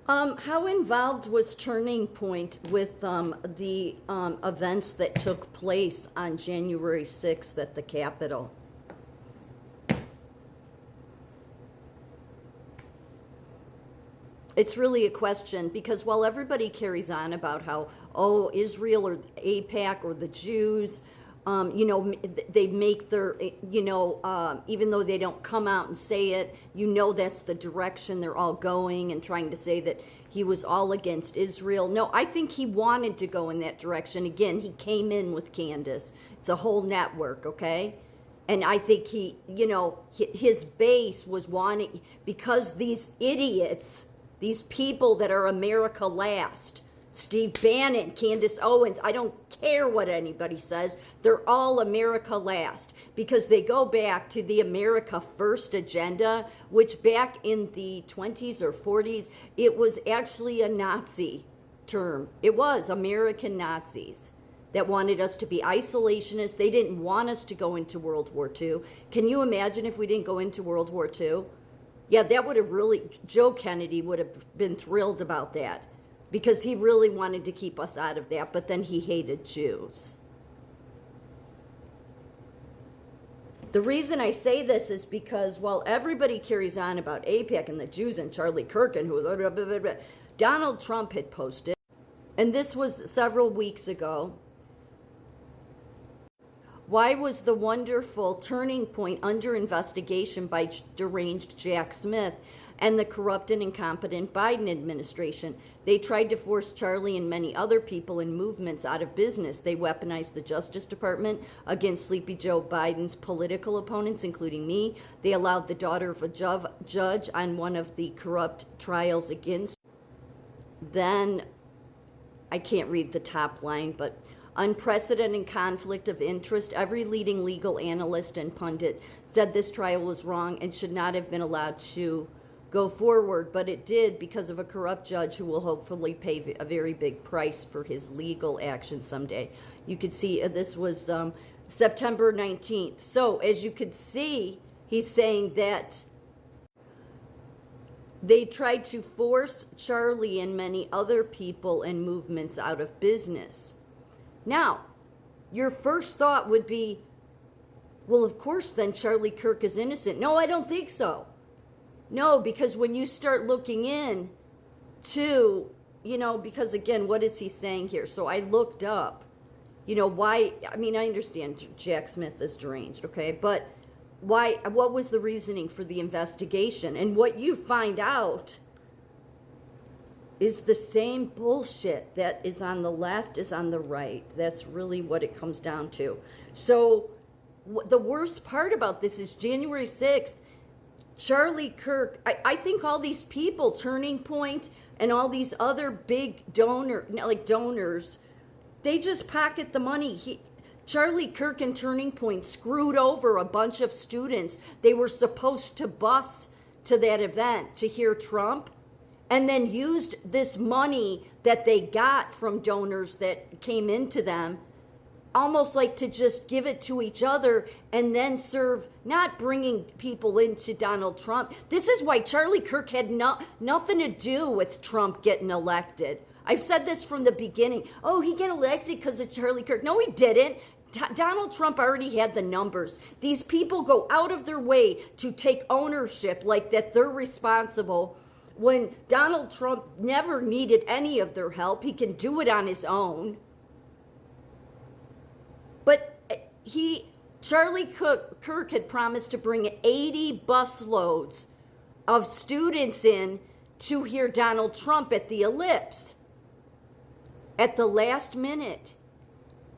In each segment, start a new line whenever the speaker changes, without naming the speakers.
How involved was Turning Point with the events that took place on January 6th at the Capitol? It's really a question because while everybody carries on about how, oh, Israel or AIPAC or the Jews, they make their, even though they don't come out and say it, that's the direction they're all going and trying to say that he was all against Israel. No, I think he wanted to go in that direction. Again, he came in with Candace. It's a whole network, okay? And I think his base was wanting, because these idiots, these people that are America last, Steve Bannon, Candace Owens, I don't care what anybody says, they're all America last because they go back to the America First agenda, which back in the 20s or 40s, it was actually a Nazi term. It was American Nazis that wanted us to be isolationists. They didn't want us to go into World War II. Can you imagine if we didn't go into World War II? Yeah, that would have really, Joe Kennedy would have been thrilled about that because he really wanted to keep us out of that, but then he hated Jews. The reason I say this is because while everybody carries on about AIPAC and the Jews and Charlie Kirk and Donald Trump had posted, and this was several weeks ago, why was the wonderful Turning Point under investigation by deranged Jack Smith and the corrupt and incompetent Biden administration? They tried to force Charlie and many other people and movements out of business. They weaponized the Justice Department against Sleepy Joe Biden's political opponents, including me. They allowed the daughter of a judge on one of the corrupt trials against. Then, I can't read the top line, but unprecedented conflict of interest. Every leading legal analyst and pundit said this trial was wrong and should not have been allowed to go forward, but it did because of a corrupt judge who will hopefully pay a very big price for his legal action someday. You could see this was September 19th. So as you could see, he's saying that they tried to force Charlie and many other people and movements out of business. Now, your first thought would be, well, of course, then Charlie Kirk is innocent. No, I don't think so. No, because when you start looking in to, because again, what is he saying here? So I looked up, why, I understand Jack Smith is deranged, okay? But why, what was the reasoning for the investigation? And what you find out is the same bullshit that is on the left is on the right. That's really what it comes down to. So the worst part about this is January 6th, Charlie Kirk, I think all these people, Turning Point and all these other big donors, they just pocket the money. Charlie Kirk and Turning Point screwed over a bunch of students. They were supposed to bus to that event to hear Trump, and then used this money that they got from donors that came into them almost like to just give it to each other and then serve, not bringing people into Donald Trump. This is why Charlie Kirk had nothing to do with Trump getting elected. I've said this from the beginning. Oh, he got elected because of Charlie Kirk. No, he didn't. Donald Trump already had the numbers. These people go out of their way to take ownership like that they're responsible when Donald Trump never needed any of their help. He can do it on his own. But Charlie Kirk had promised to bring 80 busloads of students in to hear Donald Trump at the Ellipse. At the last minute,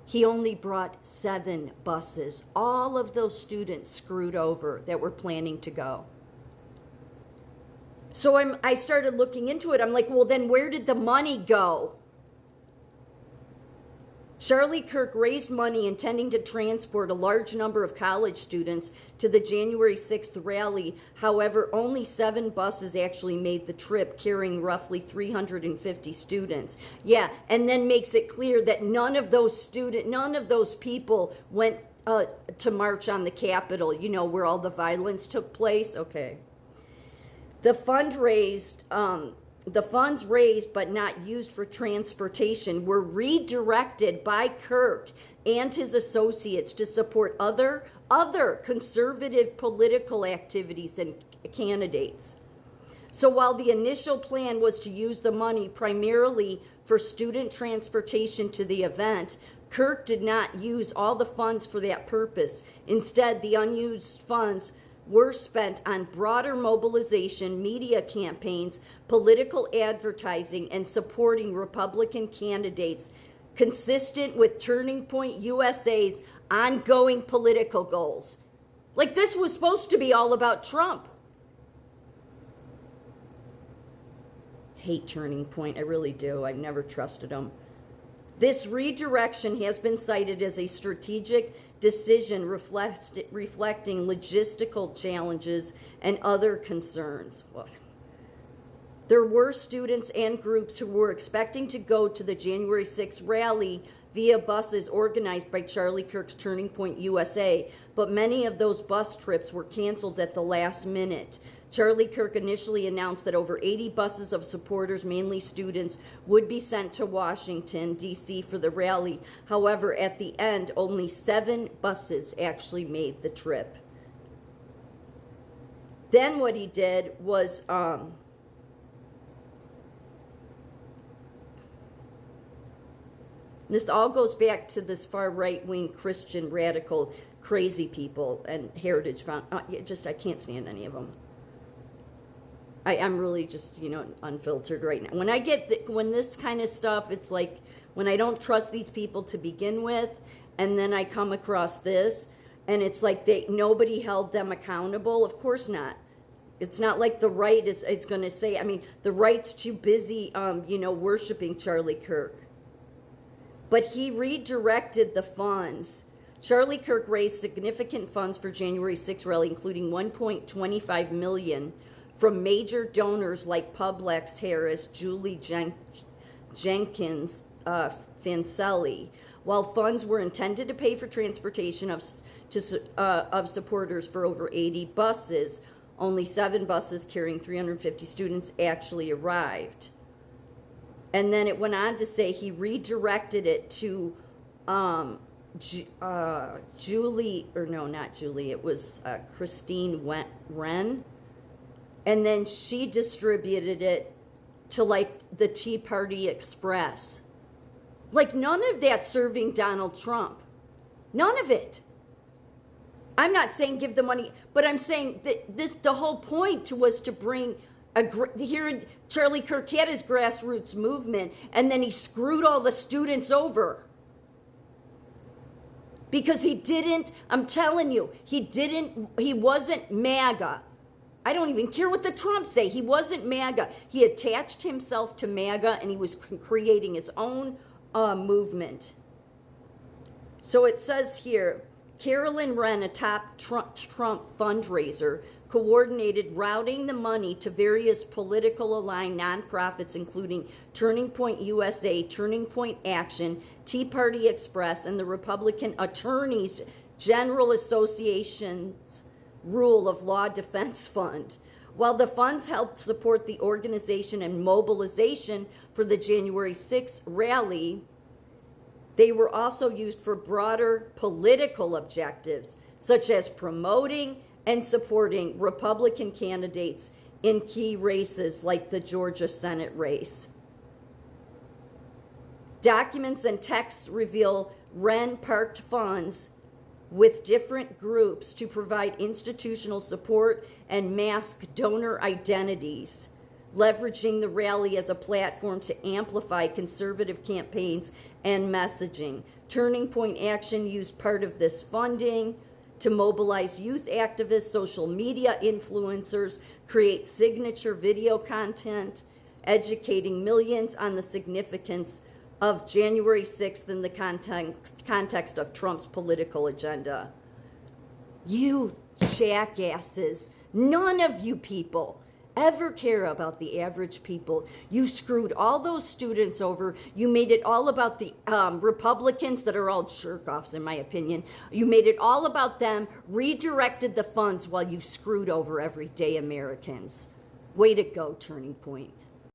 he only brought 7 buses. All of those students screwed over that were planning to go. So I started looking into it. I'm like, well, then where did the money go? Charlie Kirk raised money intending to transport a large number of college students to the January 6th rally. However, only 7 buses actually made the trip, carrying roughly 350 students. Yeah, and then makes it clear that none of those people went to march on the Capitol, where all the violence took place. Okay. The fund raised the funds raised but not used for transportation were redirected by Kirk and his associates to support other conservative political activities and candidates. So while the initial plan was to use the money primarily for student transportation to the event, Kirk did not use all the funds for that purpose. Instead, the unused funds were spent on broader mobilization, media campaigns, political advertising, and supporting Republican candidates, consistent with Turning Point USA's ongoing political goals. Like, this was supposed to be all about Trump. Hate Turning Point, I really do. I've never trusted them. This redirection has been cited as a strategic decision reflecting logistical challenges and other concerns. There were students and groups who were expecting to go to the January 6th rally via buses organized by Charlie Kirk's Turning Point USA, but many of those bus trips were canceled at the last minute. Charlie Kirk initially announced that over 80 buses of supporters, mainly students, would be sent to Washington, D.C. for the rally. However, at the end, only 7 buses actually made the trip. Then what he did was this all goes back to this far right-wing Christian radical crazy people and Heritage Found. I can't stand any of them. I'm really just, unfiltered right now. When I get, when this kind of stuff, it's like when I don't trust these people to begin with, and then I come across this, and it's like nobody held them accountable. Of course not. It's not like the right is going to say, the right's too busy, worshiping Charlie Kirk. But he redirected the funds. Charlie Kirk raised significant funds for January 6th rally, including $1.25 million from major donors like Publix Harris, Julie Jenkins, Fancelli. While funds were intended to pay for transportation of supporters for over 80 buses, only 7 buses carrying 350 students actually arrived. And then it went on to say he redirected it to Christine Wren. And then she distributed it to the Tea Party Express. None of that serving Donald Trump. None of it. I'm not saying give the money, but I'm saying that the whole point was to bring here Charlie Kirk had his grassroots movement, and then he screwed all the students over. Because I'm telling you, he wasn't MAGA. I don't even care what the Trumps say. He wasn't MAGA. He attached himself to MAGA, and he was creating his own movement. So it says here, Carolyn Wren, a top Trump fundraiser, coordinated routing the money to various political aligned nonprofits, including Turning Point USA, Turning Point Action, Tea Party Express, and the Republican Attorneys General Association's Rule of Law Defense Fund. While the funds helped support the organization and mobilization for the January 6th rally, they were also used for broader political objectives, such as promoting and supporting Republican candidates in key races like the Georgia Senate race. Documents and texts reveal Wren parked funds with different groups to provide institutional support and mask donor identities, leveraging the rally as a platform to amplify conservative campaigns and messaging. Turning Point Action used part of this funding to mobilize youth activists, social media influencers, create signature video content, educating millions on the significance of January 6th in the context of Trump's political agenda. You jackasses, none of you people ever care about the average people. You screwed all those students over. You made it all about the Republicans that are all jerk-offs, in my opinion. You made it all about them, redirected the funds while you screwed over everyday Americans. Way to go, Turning Point.